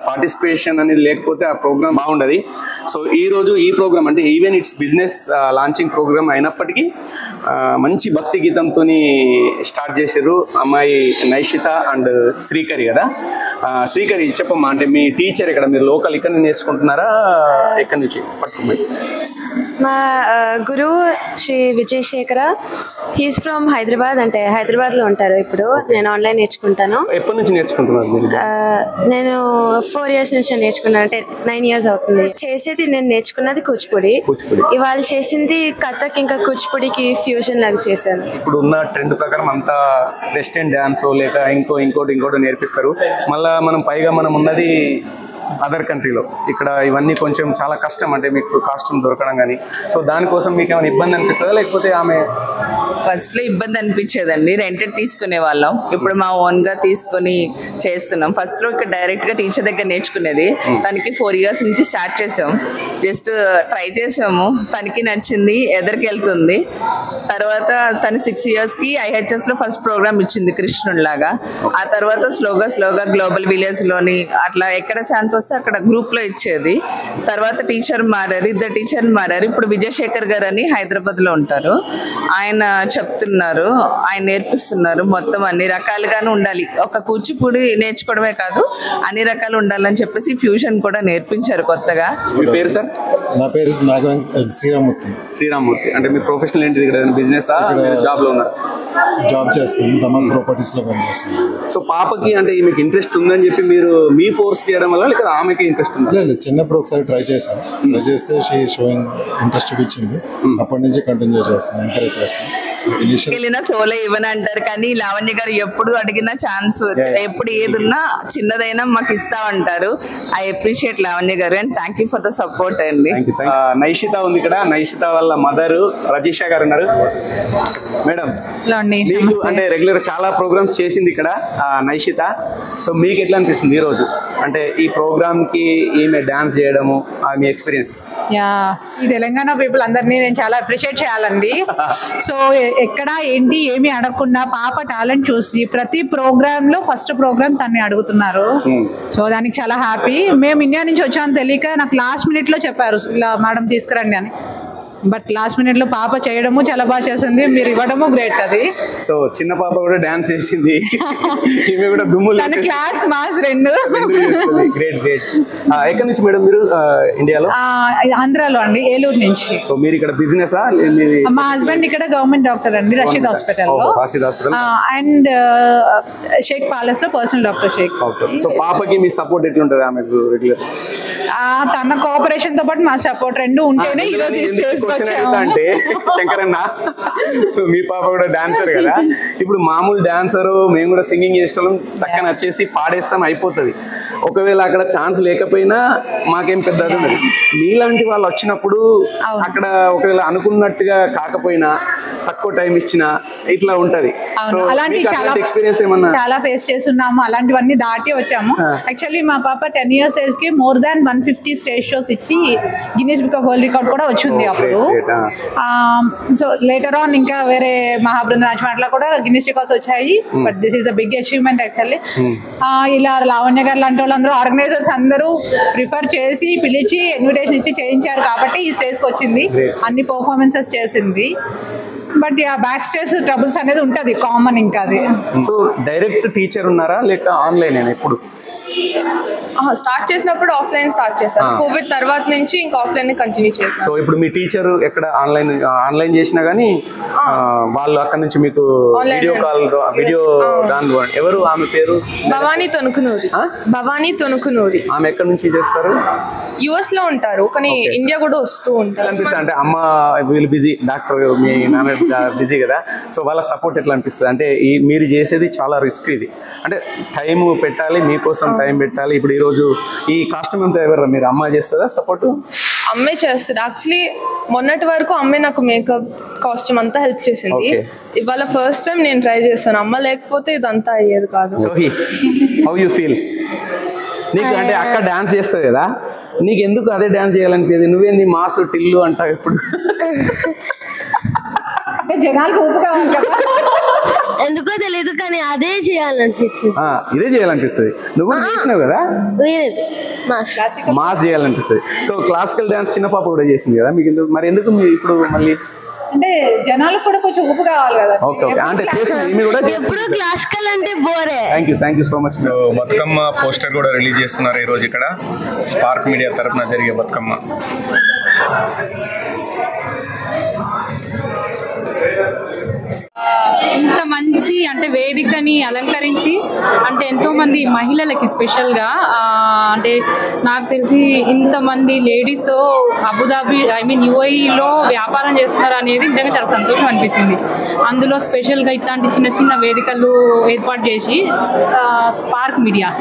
పార్టిసిపేషన్ అనేది లేకపోతే ఆ ప్రోగ్రామ్ బాగుండదు. సో ఈరోజు ఈ ప్రోగ్రామ్ అంటే even it's business launching programme అయినప్పటికీ మంచి భక్తి గీతంతో స్టార్ట్ చేశారు అమ్మాయి నైషిత అండ్ శ్రీకరి కదా. శ్రీకరి చెప్పమ్మా, అంటే మీ టీచర్ ఇక్కడ, మీరు లోకల్ ఇక్కడ నేర్చుకుంటున్నారా, ఎక్కడి నుంచి పట్టుకోండి? మా గురువు శ్రీ విజయశేఖర, హీస్ ఫ్రమ్ హైదరాబాద్. అంటే హైదరాబాద్లో ఉంటారు ఇప్పుడు. నేను ఆన్లైన్ నేర్చుకుంటాను. ఎప్పటి నుంచి నేర్చుకుంటున్నారు? నేను 4 years నుంచి నేర్చుకున్నాను, అంటే 9 years అవుతుంది. చేసేది నేను నేర్చుకున్నది కూచిపూడి. ఇవాళ చేసింది కథక్ ఇంకా కూచిపూడికి ఫ్యూజన్ లాగా చేశాను. ఇప్పుడు ఉన్న ట్రెండ్ ప్రకారం అంతా వెస్టర్న్ డాన్స్ లేక ఇంకోటి నేర్పిస్తారు. మళ్ళీ పైగా మనం ఉన్నది అదర్ కంట్రీలో. ఇక్కడ ఇవన్నీ కొంచెం చాలా కష్టం, అంటే మీకు కాస్ట్యూమ్ దొరకడం కానీ. సో దానికోసం మీకు ఏమైనా ఇబ్బంది అనిపిస్తుందా, లేకపోతే ఆమె ఫస్ట్ లో ఇబ్బంది అనిపించేదండి, రెంటెడ్ తీసుకునే వాళ్ళం. ఇప్పుడు మా ఓన్ గా తీసుకుని చేస్తున్నాం. ఫస్ట్ లో ఇక్కడ డైరెక్ట్ గా టీచర్ దగ్గర నేర్చుకునేది. తనకి 4 years నుంచి స్టార్ట్ చేసాం. జస్ట్ ట్రై చేసాము, తనకి నచ్చింది, ఎదరికి వెళ్తుంది. తర్వాత తను 6 years కి IHS లో ఫస్ట్ ప్రోగ్రామ్ ఇచ్చింది కృష్ణుడు లాగా. ఆ తర్వాత స్లోగా గ్లోబల్ విలేజ్ లోని అట్లా ఎక్కడ ఛాన్స్ వస్తే అక్కడ గ్రూప్ లో ఇచ్చేది. తర్వాత టీచర్ మారారు, 2 టీచర్లు మారారు. ఇప్పుడు విజయశేఖర్ గారు అని హైదరాబాద్ లో ఉంటారు, ఆయన చెప్తున్నారు, ఆయన నేర్పిస్తున్నారు. మొత్తం అన్ని రకాలుగానే ఉండాలి, ఒక కూచిపూడి నేర్చుకోవడమే కాదు అన్ని రకాలు ఉండాలని చెప్పేసి ఫ్యూజన్ కూడా నేర్పించారు కొత్తగా. మీ పేరు సార్? నా పేరు శ్రీరామూర్తి. శ్రీరామూర్తి అంటే మీ ప్రొఫెషనల్ ఏంటిది? ఇక్కడ బిజినెస్ జాబ్ లో ఉన్నారు? జాబ్ చేస్తాను, దమన్ ప్రాపర్టీస్ లో పనిచేస్తాను. సో పాపకి అంటే మీకు ఇంట్రెస్ట్ ఉందని చెప్పి మీరు మీ ఫోర్స్ చేయడం వల్ల లేక ఆమెకి ఇంట్రెస్ట్ ఉంది? లేదు, చిన్నప్పుడు ఒకసారి ట్రై చేశాను. ట్రై చేస్తే షీ షోయింగ్ ఇంట్రెస్ట్ చూపించింది. అప్పటి నుంచి కంటిన్యూ చేస్తాను, ఎంకరేజ్ చేస్తాను. వెళ్ళినా సోలో ఇవ్వని అంటారు, కానీ లావణ్య గారు ఎప్పుడు అడిగిన ఛాన్స్, ఎప్పుడు ఏదున్నా చిన్నదైనా మాకు ఇస్తా ఉంటారు. ఐ అప్రిషియేట్ లావణ్య గారు and thank you for the support అండి. నైషిత ఉంది ఇక్కడ, నైషిత వాళ్ళ మదర్ రజీషా గారు ఉన్నారు. మేడం, మీకు అంటే రెగ్యులర్ చాలా ప్రోగ్రామ్స్ చేసింది ఇక్కడ నైషిత. సో మీకు ఎట్లా అనిపిస్తుంది ఈ రోజు అంటే ఈ ప్రోగ్రామ్ కి ఈమె డాన్స్ చేయడము, మీ ఎక్స్పీరియన్స్? ఈ తెలంగాణ పీపుల్ అందరినీ నేను చాలా అప్రిషియేట్ చేయాలండి. సో ఎక్కడ ఏంటి ఏమి అడగకుండా పాప టాలెంట్ చూసి ప్రతి ప్రోగ్రామ్ లో ఫస్ట్ ప్రోగ్రామ్ తన్ని అడుగుతున్నారు. సో దానికి చాలా హ్యాపీ. మేము ఇండియా నుంచి వచ్చామని తెలియక నాకు లాస్ట్ మినిట్ లో చెప్పారు ఇలా మేడం తీసుకురండి అని. బట్ లాస్ట్ మినిట్ లో పాప చేయడము చాలా బాగా చేసింది, మీరు ఇవ్వడము గ్రేట్. అది సో చిన్న పాప కూడా డాన్స్ చేసింది, ఈమె కూడా గుమ్ములు, క్లాస్ మాస్ రెండు. Great great. ఎక్కడి నుంచి మేడం మీరు? ఇండియాలో? ఆంధ్రాలో అండి, ఏలూరు నుంచి. సో మీరు ఇక్కడ బిజినెస్? మా హస్బెండ్ ఇక్కడ గవర్నమెంట్ డాక్టర్ అండి, Rashid hospital and sheikh palace లో పర్సనల్ డాక్టర్ షేక్. సో పాపకి మీ సపోర్ట్ ఎట్లుంటది ఆమెకు రెగ్యులర్? తన కోఆపరేషన్ తో పాటు మా సపోర్ట్ రెండు ఉంటేనే ఈ రోజు అంటే శంకరన్న మీ పాప కూడా డాన్సర్ కదా, ఇప్పుడు మామూలు డాన్సర్ మేము కూడా సింగింగ్ చేస్తాం, టక్కన వచ్చేసి పాడేస్తాం అయిపోతుంది. ఒకవేళ అక్కడ ఛాన్స్ లేకపోయినా మాకేం పెద్ద ఉన్నది. మీలాంటి వాళ్ళు వచ్చినప్పుడు అక్కడ ఒకవేళ అనుకున్నట్టుగా కాకపోయినా తక్కువ టైం ఇచ్చినా ఇట్లా ఉంటది. సో ఎక్స్పీరియన్స్ ఏమన్నా? చాలా ఫేస్ చేస్తున్నాము, అలాంటివన్నీ దాటి వచ్చాము. యాక్చువల్లీ మా పాప 10 years ఏజ్ కి more than 150 స్టేజ్ షోస్ ఇచ్చి Guinness book of world record కూడా వచ్చింది అప్పుడు. సో లేటర్ ఆన్ ఇంకా వేరే మహాబృంద నాచమాటలో కూడా గిన్నీస్ రికార్డ్స్ వచ్చాయి. But this is the big achievement actually. ఇలా లావణ్య గారు లాంటి వాళ్ళందరూ ఆర్గనైజర్స్ అందరూ ప్రిఫర్ చేసి పిలిచి ఇన్విటేషన్ ఇచ్చి చేయించారు కాబట్టి ఈ స్టేజ్కి వచ్చింది, అన్ని పర్ఫార్మెన్సెస్ చేసింది. బట్ బ్యాక్ స్టేజ్ ట్రబుల్స్ అనేది ఉంటది కామన్. ఇంకా అది సో డైరెక్ట్ టీచర్ ఉన్నారా లేక ఆన్లైన్ ఎప్పుడు స్టార్ట్ చేసినప్పుడు ఆఫ్లైన్ స్టార్ట్ చేశాను, కోవిడ్ తర్వాత నుంచి ఇంకా ఆఫ్లైన్ కంటిన్యూ చేశాను. సో ఇప్పుడు మీ టీచర్ ఎక్కడ ఆన్లైన్ చేసినా గానీ వాళ్ళు అక్కడ నుంచి మీకు వీడియో కాల్ దానిలో ఎవరు? ఆమె పేరు భవానీ తొనుకునూరి. భవానీ తొనుకునూరి. ఆమె ఎక్కడ నుంచి చేస్తారు? యుఎస్ లో ఉంటారు, కానీ ఇండియా కూడా వస్తూ ఉంటారు. అనిపిస్తుంది అంటే అమ్మ వీళ్ళు బిజీ, డాక్టర్ మీ నాన్న బిజీ కదా, సో వాళ్ళ సపోర్ట్ ఎట్లా అనిపిస్తుంది? అంటే మీరు చేసేది చాలా రిస్క్, ఇది అంటే టైం పెట్టాలి, మీకోసం టైం పెట్టాలి. ఇప్పుడు ఈ రోజు ఈ కాస్ట్యూమ్ అంతా ఎవరు మీరు అమ్మ చేస్తుందా సపోర్ట్? అమ్మే చేస్తుంది. యాక్చువల్లీ మొన్నటి వరకు అమ్మే నాకు మేకప్ కాస్ట్యూమ్ అంతా హెల్ప్ చేసింది. ఇవాళ ఫస్ట్ టైం నేను ట్రై చేస్తాను, అమ్మ లేకపోతే ఇదంతా అయ్యేది కాదు. So how you feel? నీకు అంటే అక్క డాన్స్ చేస్తుంది కదా, నీకు ఎందుకు అదే డాన్స్ చేయాలనిపించేది? నువ్వేంది మాసు టిల్లు అంటావు ఎప్పుడు? జనాలకు ఊపుగా ఉంటుంది, ఎందుకో తెలియదు కానీ అదే చేయాలనిపిస్తుంది. ఇదే చేయాలనిపిస్తుంది. నువ్వు చేసినావు కదా, మాస్ చేయాలనిపిస్తుంది. సో క్లాసికల్ డాన్స్ చిన్న పాప కూడా చేసింది కదా, మీకు ఎందుకు మరి ఎందుకు ఇప్పుడు మళ్ళీ? అంటే జనాలకు కూడా కొంచెం ఊపు కావాలి కదా. ఓకే ఓకే, అంటే చేసింది కూడా క్లాసికల్ అంటే బోరే. Thank you so much. Bathukamma poster కూడా రిలీజ్ చేస్తున్నారు ఈరోజు ఇక్కడ స్పార్క్ మీడియా తరఫున జరిగే బతుకమ్మ. ఇంత మంచి అంటే వేదికని అలంకరించి అంటే ఎంతో మంది మహిళలకి స్పెషల్గా అంటే నాకు తెలిసి ఇంతమంది లేడీస్ అబుదాబి యుఏఈలో వ్యాపారం చేస్తున్నారు అనేది నిజంగా చాలా సంతోషం అనిపించింది. అందులో స్పెషల్గా ఇట్లాంటి చిన్న చిన్న వేదికలు ఏర్పాటు చేసి స్పార్క్ మీడియా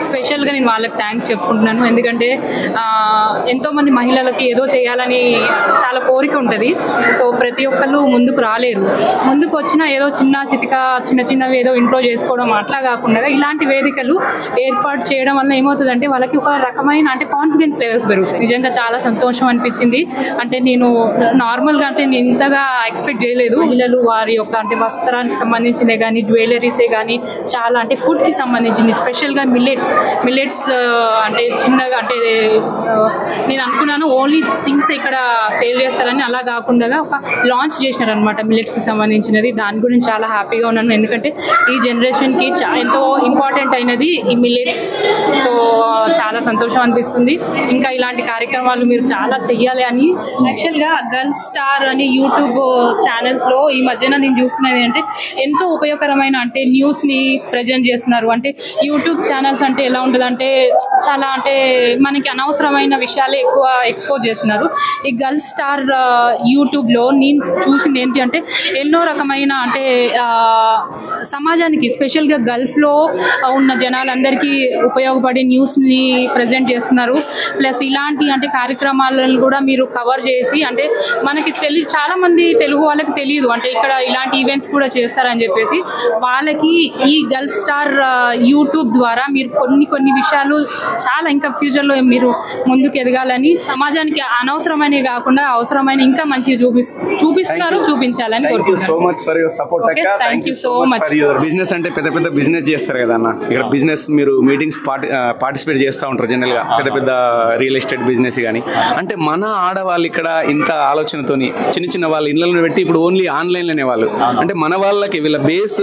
స్పెషల్గా నేను వాళ్ళకి థ్యాంక్స్ చెప్పుకుంటున్నాను. ఎందుకంటే ఎంతోమంది మహిళలకి ఏదో చేయాలని చాలా కోరిక ఉంటుంది. సో ప్రతి ఒక్కళ్ళు ముందుకు రాలేరు. ముందుకు వచ్చిన ఏదో చిన్న చిన్నవి ఏదో ఇంట్లో చేసుకోవడం అట్లా కాకుండా ఇలాంటి వేదికలు ఏర్పాటు చేయడం వల్ల ఏమవుతుందంటే వాళ్ళకి ఒక రకమైన అంటే కాన్ఫిడెన్స్ లెవెల్స్ పెరుగుతాయి. నిజంగా చాలా సంతోషం అనిపించింది. అంటే నేను నార్మల్గా అంటే నేను ఇంతగా ఎక్స్పెక్ట్ చేయలేదు. మహిళలు వారి యొక్క అంటే వస్త్రానికి సంబంధించిందే కానీ జ్యువెలరీసే కానీ చాలా అంటే ఫుడ్కి సంబంధించింది స్పెషల్గా మిల్లెట్స్ అంటే చిన్నగా అంటే నేను అనుకున్నాను ఓన్లీ థింగ్స్ ఇక్కడ సేల్ చేస్తారని, అలా కాకుండా ఒక లాంచ్ చేసినారనమాట మిల్లెట్స్కి సంబంధించినది. దాని గురించి చాలా హ్యాపీగా ఉన్నాను. ఎందుకంటే ఈ జనరేషన్కి ఎంతో ఇంపార్టెంట్ అయినది ఈ మిల్లెట్స్. సో చాలా సంతోషం అనిపిస్తుంది. ఇంకా ఇలాంటి కార్యక్రమాలు మీరు చాలా చెయ్యాలి అని. యాక్చువల్గా గల్ఫ్ స్టార్ అని యూట్యూబ్ ఛానల్స్లో ఈ మధ్యన నేను చూస్తున్నది అంటే ఎంతో ఉపయోగకరమైన అంటే న్యూస్ని ప్రజెంట్ చేస్తున్నారు. అంటే యూట్యూబ్ ఛానల్స్ అంటే ఎలా ఉంటుందంటే చాలా అంటే మనకి అనవసరమైన విషయాలే ఎక్కువ ఎక్స్పోజ్ చేస్తున్నారు. ఈ గల్ఫ్ స్టార్ యూట్యూబ్లో నేను చూసింది ఏంటి అంటే ఎన్నో రకమైన అంటే సమాజానికి స్పెషల్గా గల్ఫ్లో ఉన్న జనాలందరికీ ఉపయోగపడే న్యూస్ని ప్రజెంట్ చేస్తున్నారు. ప్లస్ ఇలాంటి అంటే కార్యక్రమాలను కూడా మీరు కవర్ చేసి అంటే మనకి చాలా మంది తెలుగు వాళ్ళకి తెలియదు అంటే ఇక్కడ ఇలాంటి ఈవెంట్స్ కూడా చేస్తారని చెప్పేసి వాళ్ళకి ఈ గల్ఫ్ స్టార్ యూట్యూబ్ ద్వారా మీరు కొన్ని విషయాలు చాలా ఇంకా ఫ్యూచర్లో మీరు ముందుకు ఎదగాలని, సమాజానికి అనవసరమైనవి కాకుండా అవసరమైన ఇంకా మంచిగా చూపిస్తున్నారు, చూపించాలని బిజినెస్ అంటే పెద్ద బిజినెస్ చేస్తారు కదా అన్న. ఇక్కడ బిజినెస్ మీరు మీటింగ్స్ పార్టిసిపేట్ చేస్తూ ఉంటారు జనరల్ గా, పెద్ద రియల్ ఎస్టేట్ బిజినెస్ కానీ. అంటే మన ఆడవాళ్ళు ఇక్కడ ఇంత ఆలోచనతోని చిన్న వాళ్ళ ఇళ్లలో పెట్టి ఇప్పుడు ఓన్లీ ఆన్లైన్ లోనే వాళ్ళు అంటే మన వాళ్ళకి వీళ్ళ బేస్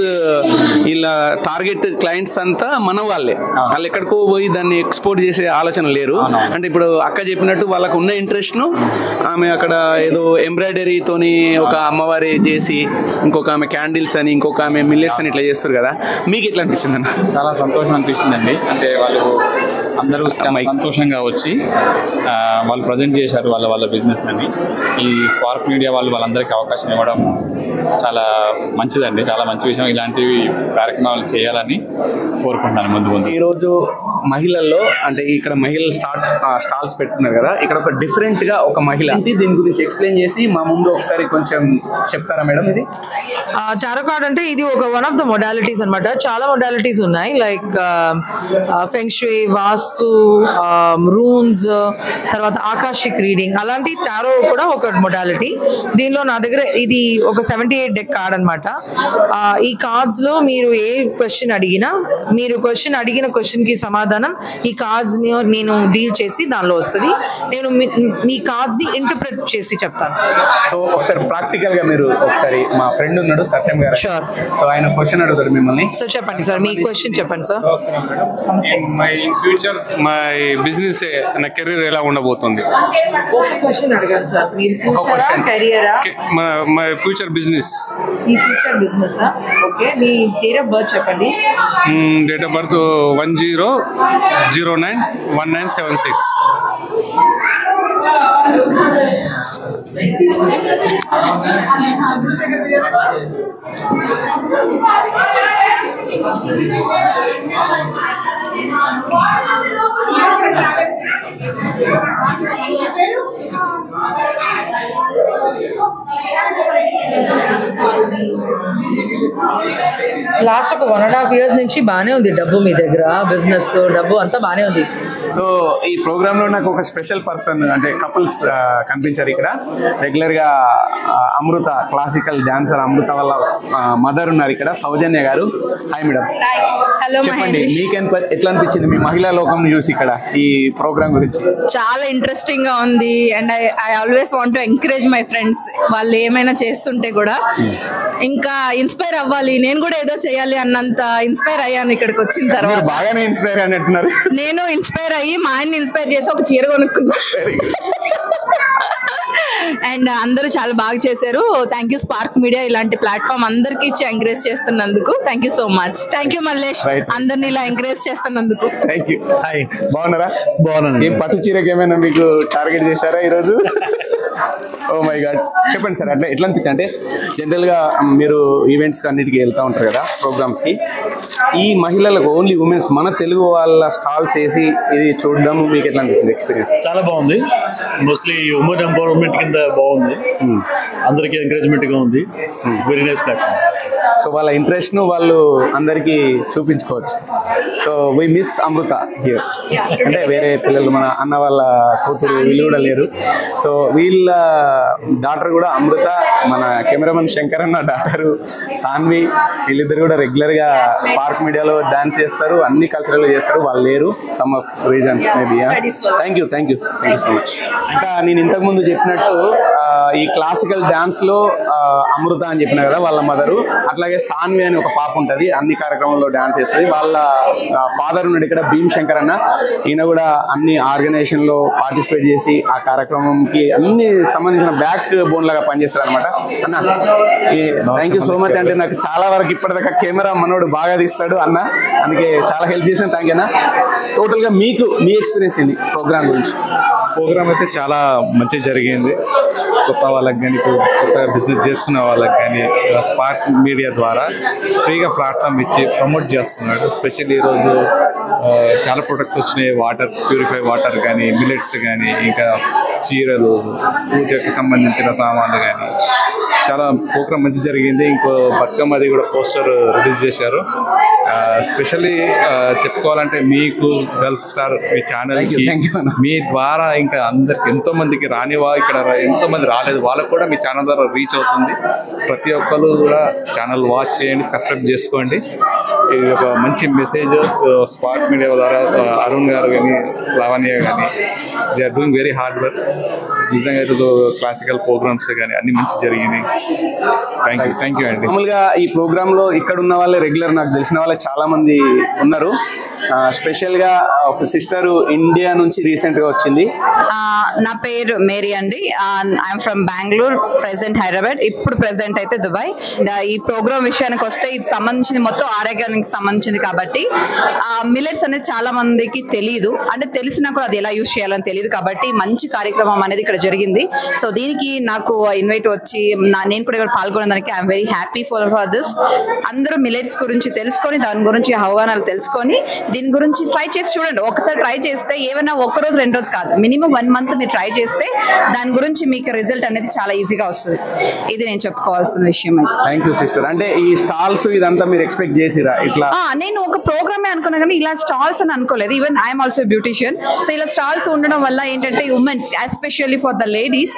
వీళ్ళ టార్గెట్ క్లయింట్స్ అంతా మన వాళ్ళే. వాళ్ళు ఎక్కడికో పోయి దాన్ని ఎక్స్పోర్ట్ చేసే ఆలోచన లేరు. అంటే ఇప్పుడు అక్క చెప్పినట్టు వాళ్ళకు ఉన్న ఇంట్రెస్ట్ ను ఆమె అక్కడ ఏదో ఎంబ్రాయిడరీతోని ఒక అమ్మవారి చేసి, ఇంకొక ఆమె క్యాండిల్స్ అని, ఇంకొక ఆమె మిల్లెట్స్ అని ఇట్లా చేస్తారు కదా. మీకు ఎట్లా అనిపిస్తుంది అన్న? చాలా సంతోషం అనిపిస్తుందండి. అంటే వాళ్ళు అందరూ సంతోషంగా వచ్చి వాళ్ళు ప్రజెంట్ చేశారు వాళ్ళ బిజినెస్ అని. ఈ స్పార్క్ మీడియా వాళ్ళందరికీ అవకాశం ఇవ్వడం చాలా మంచిదండి, చాలా మంచి విషయం. ఇలాంటివి కార్యక్రమాలు చేయాలని కోరుకుంటున్నాను ముందు. ఈరోజు మహిళల్లో అంటే ఇక్కడ మహిళలు స్టాల్స్ పెట్టుకున్నారు కదా, ఇక్కడ ఒక డిఫరెంట్ గా ఒక మహిళ దీని గురించి ఎక్స్ప్లెయిన్ చేసి మా ముందు ఒకసారి కొంచెం చెప్తారా మేడం? ఇది టారో కార్డ్ అంటే ఇది ఒక వన్ ఆఫ్ ద మొడాలిటీస్ అనమాట. చాలా మొడాలిటీస్ ఉన్నాయి లైక్ ఫెంగ్ షుయ్, వాస్తు, రూన్స్, తర్వాత ఆకాశిక్ రీడింగ్, అలాంటి టారో కూడా ఒక మొడాలిటీ. దీనిలో నా దగ్గర ఇది ఒక 78 డెక్ కార్డ్ అనమాట. ఈ కార్డ్స్ లో మీరు ఏ క్వశ్చన్ అడిగినా మీరు అడిగిన క్వశ్చన్ కి సమాధానం ఈ కార్డ్స్ ని నేను డీల్ చేసి దానిలో వస్తుంది. నేను మీ కార్డ్స్ ని ఇంటర్ప్రెట్ చేసి చెప్తాను. సో ఒకసారి ప్రాక్టికల్ గా మీరు ఒకసారి, మా ఫ్రెండ్ ఉన్నాడు సత్యం గారు, సో ఆయన క్వశ్చన్ అడుగుతాడు మిమ్మల్ని. సో చెప్పండి సార్, మీ క్వశ్చన్ చెప్పండి sir. In future my business నా కెరీర్ ఎలా ఉండబోతుంది? క్వశ్చన్ అడగండి సార్. మీరు ఫ్యూచరా కెరియరా? My future business. మీ ఫ్యూచర్ బిజినెస్. ఓకే, మీ డేట్ ఆఫ్ బర్త్ చెప్పండి. Date of birth 10/09/1976. లాస్ట్ ఒక 1.5 years నుంచి బానే ఉంది డబ్బు మీ దగ్గర, బిజినెస్ డబ్బు అంతా బానే ఉంది. సో ఈ ప్రోగ్రామ్ లో నాకు ఒక స్పెషల్ పర్సన్ అంటే కపుల్స్ కనిపించారు ఇక్కడ. రెగ్యులర్ గా అమృత, క్లాసికల్ డాన్సర్ అమృత వాళ్ళ మదర్ ఉన్నారు ఇక్కడ, సౌజన్య గారు. Hi madam. చెప్పండి, మీకు ఎట్లా అనిపించింది మీ మహిళా లోకం చూసి ఇక్కడ ఈ ప్రోగ్రామ్ గురించి? చాలా ఇంట్రెస్టింగ్ గా ఉంది. And I always want to encourage my friends. వాళ్ళు ఏమైనా చేస్తుంటే కూడా ఇంకా ఇన్స్పైర్ అవ్వాలి, నేను కూడా ఏదో చేయాలి అన్నంత ఇన్స్పైర్ అయ్యాను ఇక్కడికి వచ్చిన తర్వాత. బాగానే ఇన్స్పైర్ అన్నట్టున్నారు. నేను ఇన్స్పైర్ అయ్యి మా ఆయన్ని ఇన్స్పైర్ చేసి ఒక చీర కొనుక్కున్నా. అండ్ అందరూ చాలా బాగా చేశారు. థ్యాంక్ యూ స్పార్క్ మీడియా ఇలాంటి ప్లాట్ఫామ్ అందరికి ఇచ్చి ఎంకరేజ్ చేస్తున్నందుకు. Thank you so much. Thank you Mallesh, అందరిని ఇలా ఎంకరేజ్ చేస్తున్నందుకు. Thank you. బాగున్నారా? బాగున్నాను. ఏం పట్టు చీరకి ఏమైనా మీకు టార్గెట్ చేశారా ఈరోజు? Oh my god. చెప్పండి సార్, అట్లా ఎట్లా అనిపించింది అంటే జనరల్గా మీరు ఈవెంట్స్కి అన్నిటికీ వెళ్తూ ఉంటారు కదా, ప్రోగ్రామ్స్కి. ఈ మహిళలకు ఓన్లీ ఉమెన్స్ మన తెలుగు వాళ్ళ స్టాల్స్ వేసి ఇది చూడడం మీకు ఎట్లా అనిపిస్తుంది ఎక్స్పీరియన్స్? చాలా బాగుంది. మోస్ట్లీ ఉమెన్ ఎంపవర్మెంట్ కింద బాగుంది, అందరికీ ఎంకరేజ్మెంట్ గా ఉంది. Very nice platform. సో వాళ్ళ ఇంట్రెస్ట్ ను వాళ్ళు అందరికీ చూపించుకోవచ్చు. So we miss Amrita here. అంటే వేరే పిల్లలు మన అన్న వాళ్ళ కూతురు వీళ్ళు కూడా లేరు. సో వీళ్ళ డాటర్ కూడా అమృత, మన కెమెరామెన్ శంకర్ అన్న డాటరు సాన్వి, వీళ్ళిద్దరు కూడా రెగ్యులర్ గా స్పార్క్ మీడియాలో డాన్స్ చేస్తారు, అన్ని కల్చరల్ చేస్తారు. వాళ్ళు లేరు, some of reasons maybe. Thank you so much. ఇంకా నేను ఇంతకు ముందు చెప్పినట్టు ఈ క్లాసికల్ డాన్స్ లో అమృత అని చెప్పిన కదా వాళ్ళ మదరు, అట్లాగే సాన్వి అని ఒక పాప ఉంటది, అన్ని కార్యక్రమంలో డాన్స్ చేస్తుంది. వాళ్ళ ఫాదర్ ఉన్నాడు ఇక్కడ భీమ్ శంకర్ అన్న, ఈయన కూడా అన్ని ఆర్గనైజేషన్ లో పార్టిసిపేట్ చేసి ఆ కార్యక్రమంకి అన్ని సంబంధించిన బ్యాక్ బోన్ లాగా పనిచేస్తారు అనమాట. అన్న థ్యాంక్ యూ సో మచ్. అంటే నాకు చాలా వరకు ఇప్పటిదాకా కెమెరా మనోడు బాగా తీస్తాడు అన్న, అందుకే చాలా హెల్ప్ చేశాను. థ్యాంక్ యూ అన్న. టోటల్ గా మీకు మీ ఎక్స్పీరియన్స్ ఏంది ప్రోగ్రామ్ గురించి? ప్రోగ్రామ్ అయితే చాలా మంచిగా జరిగింది. కొత్త వాళ్ళకి కానీ, కొత్త బిజినెస్ చేసుకునే వాళ్ళకి కానీ స్పార్క్ మీడియా ద్వారా ఫ్రీగా ప్లాట్ఫామ్ ఇచ్చి ప్రమోట్ చేస్తున్నాడు. స్పెషల్లీ ఈరోజు చాలా ప్రొడక్ట్స్ వచ్చినాయి, వాటర్ ప్యూరిఫై వాటర్ కానీ, మిల్లెట్స్ కానీ, ఇంకా చీరలు, పూజకి సంబంధించిన సామాన్లు కానీ చాలా ప్రోగ్రామ్ మంచి జరిగింది. ఇంకో బతుకమ్మది కూడా పోస్టర్ రిలీజ్ చేశారు. స్పెషల్లీ చెప్పుకోవాలంటే మీకు గల్ఫ్ స్టార్ మీ ఛానల్ మీ ద్వారా ఇంకా అందరికి ఎంతో మందికి రానివా ఇక్కడ ఎంతో మంది రాలేదు, వాళ్ళకు కూడా మీ ఛానల్ ద్వారా రీచ్ అవుతుంది. ప్రతి ఒక్కరు కూడా ఛానల్ వాచ్ చేయండి, సబ్స్క్రైబ్ చేసుకోండి. ఇది ఒక మంచి మెసేజ్ స్పార్క్ మీడియా ద్వారా. అరుణ్ గారు కానీ, లావణ్య కానీ, they are doing very hard work. నిజంగా ఈరోజు క్లాసికల్ ప్రోగ్రామ్స్ కానీ అన్ని మంచి జరిగినాయి. థ్యాంక్ యూ అండి. మామూలుగా ఈ ప్రోగ్రామ్ లో ఇక్కడ ఉన్న వాళ్ళే రెగ్యులర్, నాకు తెలిసిన వాళ్ళే చాలా మంది ఉన్నారు. స్పెషల్ గా ఒక సిస్టర్ ఇండియా నుంచి రీసెంట్ గా వచ్చింది. నా పేరు మేరీ అండి. I'm from Bengaluru, present Hyderabad, ఇప్పుడు ప్రెసెంట్ అయితే దుబాయ్. ఈ ప్రోగ్రామ్ విషయానికి వస్తే ఇది సంబంధించింది మొత్తం ఆరోగ్యానికి సంబంధించింది కాబట్టి మిల్లెట్స్ అనేది చాలా మందికి తెలియదు, అంటే తెలిసినా కూడా అది ఎలా యూజ్ చేయాలని తెలియదు. కాబట్టి మంచి కార్యక్రమం అనేది ఇక్కడ జరిగింది. సో దీనికి నాకు ఇన్వైట్ వచ్చి నేను కూడా ఇక్కడ పాల్గొనడానికి I'm very happy for this. అందరూ మిల్లెట్స్ గురించి తెలుసుకొని, దాని గురించి ఆహ్వానాలు తెలుసుకొని, దీని గురించి ట్రై చేసి చూడండి. ఒకసారి ట్రై చేస్తే ఏమైనా ఒక రోజు 2 రోజు కాదు, మినిమం 1 month మీరు ట్రై చేస్తే దాని గురించి మీకు రిజల్ట్ అనేది చాలా ఈజీగా వస్తుంది. ఇది నేను చెప్పుకోవాల్సిన విషయం. Thank you sister. అంటే ఈ స్టాల్స్ ఇదంతా మీరు ఎక్స్పెక్ట్ చేసిరా? ఇట్లా నేను ఒక ప్రోగ్రామే అనుకున్నా కానీ ఇలా స్టాల్స్ అని అనుకోలేదు. Even I'm also beautician. So ఇలా స్టాల్స్ ఉండడం వల్ల ఏంటంటే women's especially for the ladies,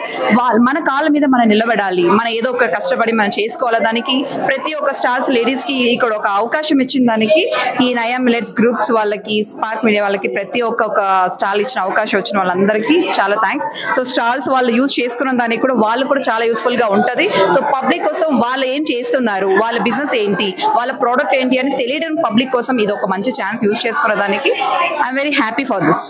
మన కాళ్ళ మీద మనం నిలబడాలి, మనం ఏదో ఒక కష్టపడి మనం చేసుకోవాలి. దానికి ప్రతి ఒక్క స్టాల్స్ లేడీస్ కి ఇక్కడ ఒక అవకాశం ఇచ్చిన దానికి ఈ నయా మిల్లెట్స్ గ్రూప్స్ వాళ్ళకి, స్పార్క్ మీడియా వాళ్ళకి, ప్రతి ఒక్క స్టాల్ ఇచ్చిన అవకాశం వచ్చిన వాళ్ళందరికీ చాలా థ్యాంక్స్. సో స్టాల్స్ వాళ్ళు యూజ్ చేసుకున్న దానికి కూడా వాళ్ళు కూడా చాలా యూస్ఫుల్ గా ఉంటది. సో పబ్లిక్ కోసం వాళ్ళు ఏం చేస్తున్నారు, వాళ్ళ బిజినెస్ ఏంటి, వాళ్ళ ప్రోడక్ట్ ఏంటి అని తెలియడం పబ్లిక్ కోసం ఇది ఒక మంచి ఛాన్స్ యూజ్ చేసుకునే దానికి I'm very happy for this.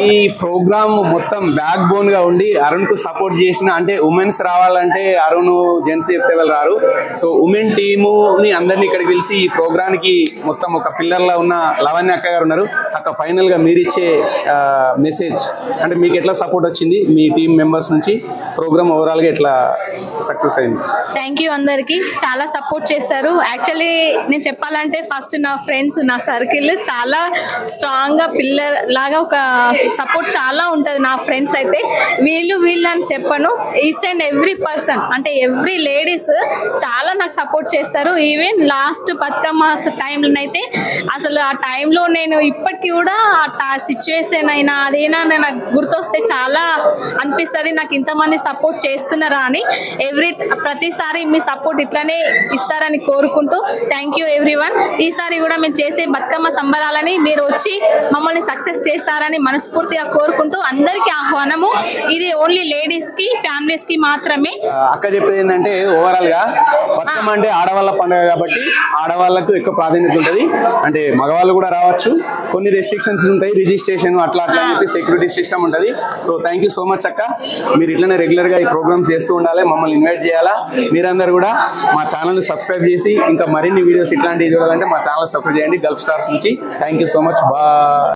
ఈ ప్రోగ్రామ్ మొత్తం బ్యాక్ బోన్ గా ఉండి అరుణ్ కు సపోర్ట్ చేసిన, అంటే ఉమెన్స్ రావాలంటే అరుణ్ జెంట్స్ చెప్తే వాళ్ళు రారు. సో ఉమెన్ టీము ని అందరినీ ఇక్కడికి పిలిచి ఈ ప్రోగ్రామ్ కి మొత్తం ఒక పిల్లర్ లా ఉన్న లావణ్య అక్క గారు ఉన్నారు. అక్క ఫైనల్ గా మీరు ఇచ్చే మెసేజ్, అంటే మీకు ఎట్లా సపోర్ట్ వచ్చింది మీ టీమ్ మెంబర్స్ నుంచి? ప్రోగ్రామ్ ఓవరాల్ గా ఎట్లా సక్సెస్ అయింది? Thank you. అందరికి చాలా సపోర్ట్ చేస్తారు. యాక్చువల్లీ నేను చెప్పాలంటే ఫస్ట్ నా ఫ్రెండ్స్, నా సర్కిల్ చాలా స్ట్రాంగ్ గా పిల్లర్ లాగా ఒక సపోర్ట్ చాలా ఉంటుంది. నా ఫ్రెండ్స్ అయితే వీళ్ళు అని చెప్పను, ఈచ్ అండ్ ఎవ్రీ పర్సన్, అంటే ఎవ్రీ లేడీస్ చాలా నాకు సపోర్ట్ చేస్తారు. ఈవెన్ లాస్ట్ బతుకమ్మ టైంలోనైతే అసలు ఆ టైంలో నేను ఇప్పటికీ కూడా ఆ సిచ్యువేషన్ అయినా అదేనా నాకు గుర్తొస్తే చాలా అనిపిస్తుంది, నాకు ఇంతమంది సపోర్ట్ చేస్తున్నారా అని. ప్రతిసారి మీ సపోర్ట్ ఇట్లానే ఇస్తారని కోరుకుంటూ థ్యాంక్ యూ ఎవ్రీవన్. ఈసారి కూడా మేము చేసే బతుకమ్మ సంబరాలని మీరు వచ్చి మమ్మల్ని సక్సెస్ చేస్తారని మనస్ఫూర్తిగా కోరుకుంటూ అందరికీ ఆహ్వానము. ఇది ఓన్లీ లేడీస్ కి, ఫ్యామిలీస్ కి మాత్రమే. అక్క చెప్పేది ఏంటంటే ఓవరాల్ గా బతుకమ్మ అంటే ఆడవాళ్ళ పండుగ కాబట్టి ఆడవాళ్ళకు ఎక్కువ ప్రాధాన్యత ఉంటుంది. అంటే మగవాళ్ళు కూడా రావచ్చు, రావచ్చు. కొన్ని రెస్ట్రిక్షన్స్ ఉంటాయి, రిజిస్ట్రేషన్ అట్లా అట్లా అని చెప్పి సెక్యూరిటీ సిస్టమ్ ఉంటుంది. So thank you so much అక్క. మీరు ఇట్లనే రెగ్యులర్గా ఈ ప్రోగ్రామ్స్ చేస్తూ ఉండాలి, మమ్మల్ని ఇన్వైట్ చేయాలా. మీరందరూ కూడా మా ఛానల్ని సబ్స్క్రైబ్ చేసి ఇంకా మరిన్ని వీడియోస్ ఇట్లాంటివి చూడాలంటే మా ఛానల్ సబ్స్క్రైబ్ చేయండి. గల్ఫ్ స్టార్స్ నుంచి thank you so much. Bye.